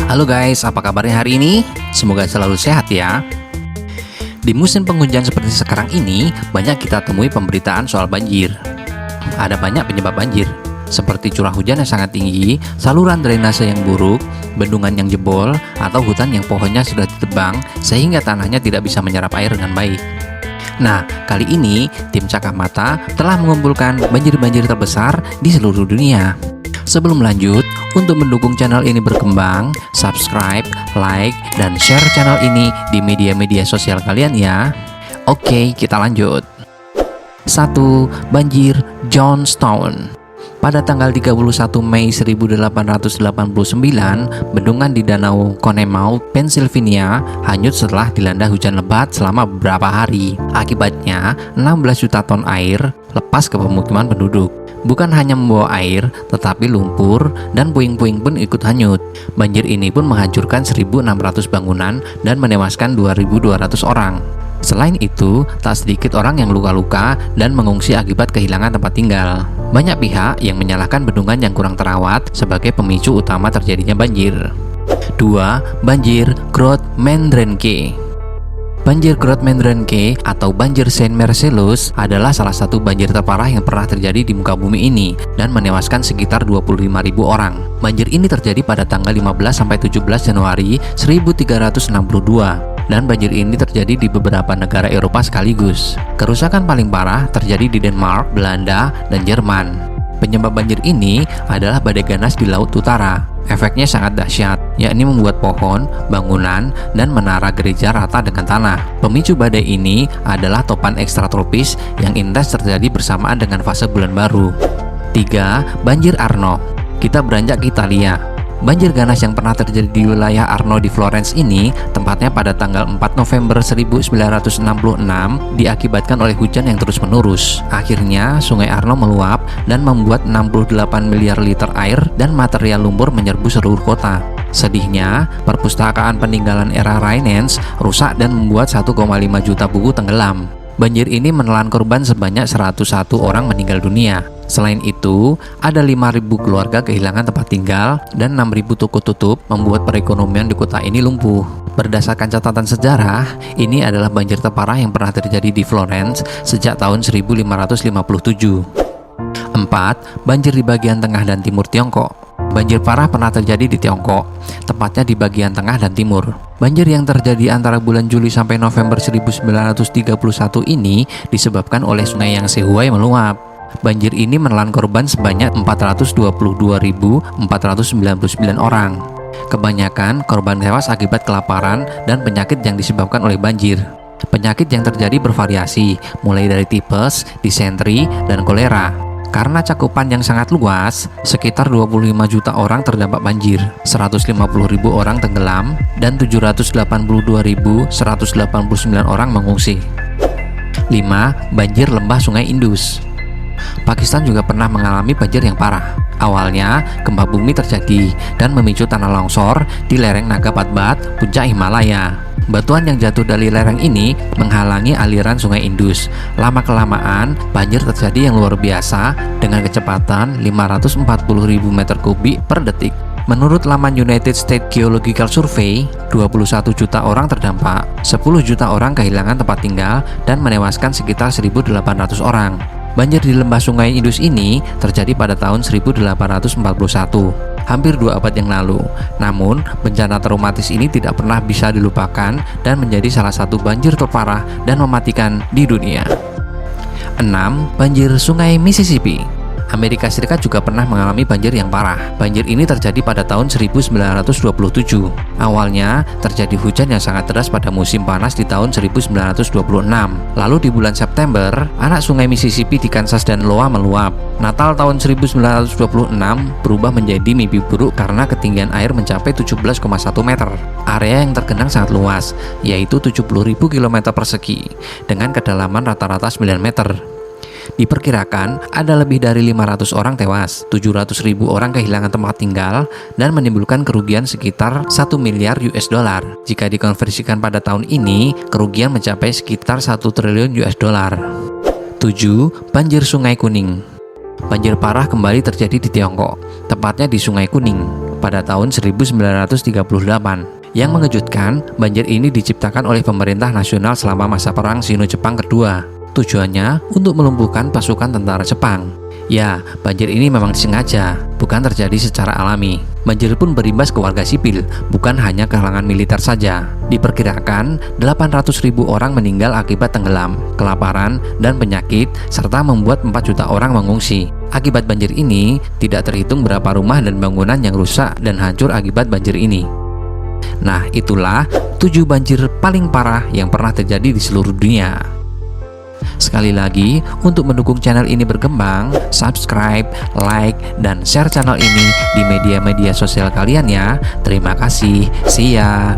Halo guys, apa kabarnya hari ini? Semoga selalu sehat ya. Di musim penghujan seperti sekarang ini, banyak kita temui pemberitaan soal banjir. Ada banyak penyebab banjir, seperti curah hujan yang sangat tinggi, saluran drainase yang buruk, bendungan yang jebol, atau hutan yang pohonnya sudah ditebang sehingga tanahnya tidak bisa menyerap air dengan baik. Nah, kali ini tim Cakap Mata telah mengumpulkan banjir-banjir terbesar di seluruh dunia. Sebelum lanjut, untuk mendukung channel ini berkembang, subscribe, like, dan share channel ini di media-media sosial kalian ya. Oke, kita lanjut. 1. Banjir Johnstown. Pada tanggal 31 Mei 1889, bendungan di Danau Connemaugh, Pennsylvania, hanyut setelah dilanda hujan lebat selama beberapa hari. Akibatnya, 16 juta ton air lepas ke pemukiman penduduk. Bukan hanya membawa air, tetapi lumpur dan puing-puing pun ikut hanyut. Banjir ini pun menghancurkan 1.600 bangunan dan menewaskan 2.200 orang. Selain itu, tak sedikit orang yang luka-luka dan mengungsi akibat kehilangan tempat tinggal. Banyak pihak yang menyalahkan bendungan yang kurang terawat sebagai pemicu utama terjadinya banjir. 2. Banjir Groot-Mendrenke. Banjir Groot-Mendrenke atau banjir Saint Marcellus adalah salah satu banjir terparah yang pernah terjadi di muka bumi ini dan menewaskan sekitar 25.000 orang. Banjir ini terjadi pada tanggal 15-17 Januari 1362. Dan banjir ini terjadi di beberapa negara Eropa sekaligus. Kerusakan paling parah terjadi di Denmark, Belanda, dan Jerman. Penyebab banjir ini adalah badai ganas di Laut Utara. Efeknya sangat dahsyat, yakni membuat pohon, bangunan, dan menara gereja rata dengan tanah. Pemicu badai ini adalah topan ekstratropis yang intens terjadi bersamaan dengan fase bulan baru. 3. Banjir Arno. Kita beranjak ke Italia. Banjir ganas yang pernah terjadi di wilayah Arno di Florence ini, tempatnya pada tanggal 4 November 1966, diakibatkan oleh hujan yang terus-menerus. Akhirnya, sungai Arno meluap dan membuat 68 miliar liter air dan material lumpur menyerbu seluruh kota. Sedihnya, perpustakaan peninggalan era Renaissance rusak dan membuat 1,5 juta buku tenggelam. Banjir ini menelan korban sebanyak 101 orang meninggal dunia. Selain itu, ada 5.000 keluarga kehilangan tempat tinggal dan 6.000 toko tutup, membuat perekonomian di kota ini lumpuh. Berdasarkan catatan sejarah, ini adalah banjir terparah yang pernah terjadi di Florence sejak tahun 1557. 4. Banjir di bagian tengah dan timur Tiongkok. Banjir parah pernah terjadi di Tiongkok, tepatnya di bagian tengah dan timur. Banjir yang terjadi antara bulan Juli sampai November 1931 ini disebabkan oleh sungai Yangtze meluap. Banjir ini menelan korban sebanyak 422.499 orang. Kebanyakan korban tewas akibat kelaparan dan penyakit yang disebabkan oleh banjir. Penyakit yang terjadi bervariasi, mulai dari tipes, disentri, dan kolera. Karena cakupan yang sangat luas, sekitar 25 juta orang terdampak banjir, 150.000 orang tenggelam, dan 782.189 orang mengungsi. 5. Banjir lembah Sungai Indus. Pakistan juga pernah mengalami banjir yang parah. Awalnya, gempa bumi terjadi dan memicu tanah longsor di lereng Naga Parbat, puncak Himalaya. Batuan yang jatuh dari lereng ini menghalangi aliran Sungai Indus. Lama-kelamaan, banjir terjadi yang luar biasa dengan kecepatan 540.000 meter kubik per detik. Menurut laman United States Geological Survey, 21 juta orang terdampak, 10 juta orang kehilangan tempat tinggal, dan menewaskan sekitar 1.800 orang. Banjir di lembah Sungai Indus ini terjadi pada tahun 1841, hampir 2 abad yang lalu. Namun, bencana traumatis ini tidak pernah bisa dilupakan dan menjadi salah satu banjir terparah dan mematikan di dunia. 6. Banjir Sungai Mississippi. Amerika Serikat juga pernah mengalami banjir yang parah. Banjir ini terjadi pada tahun 1927. Awalnya terjadi hujan yang sangat deras pada musim panas di tahun 1926. Lalu di bulan September, anak sungai Mississippi di Kansas dan Iowa meluap. Natal tahun 1926 berubah menjadi mimpi buruk karena ketinggian air mencapai 17,1 meter. Area yang tergenang sangat luas, yaitu 70.000 km persegi, dengan kedalaman rata-rata 9 meter. Diperkirakan ada lebih dari 500 orang tewas, 700.000 orang kehilangan tempat tinggal, dan menimbulkan kerugian sekitar 1 miliar US dollar. Jika dikonversikan pada tahun ini, kerugian mencapai sekitar 1 triliun US dollar. 7. Banjir Sungai Kuning. Banjir parah kembali terjadi di Tiongkok, tepatnya di Sungai Kuning. pada tahun 1938. Yang mengejutkan, banjir ini diciptakan oleh pemerintah nasional selama masa perang Sino-Jepang kedua. Tujuannya untuk melumpuhkan pasukan tentara Jepang. Ya, banjir ini memang disengaja, bukan terjadi secara alami. Banjir pun berimbas ke warga sipil, bukan hanya kalangan militer saja. Diperkirakan 800.000 orang meninggal akibat tenggelam, kelaparan, dan penyakit, serta membuat 4 juta orang mengungsi. Akibat banjir ini, tidak terhitung berapa rumah dan bangunan yang rusak dan hancur akibat banjir ini. Nah, itulah 7 banjir paling parah yang pernah terjadi di seluruh dunia. Sekali lagi, untuk mendukung channel ini berkembang, subscribe, like, dan share channel ini di media-media sosial kalian ya. Terima kasih. See ya.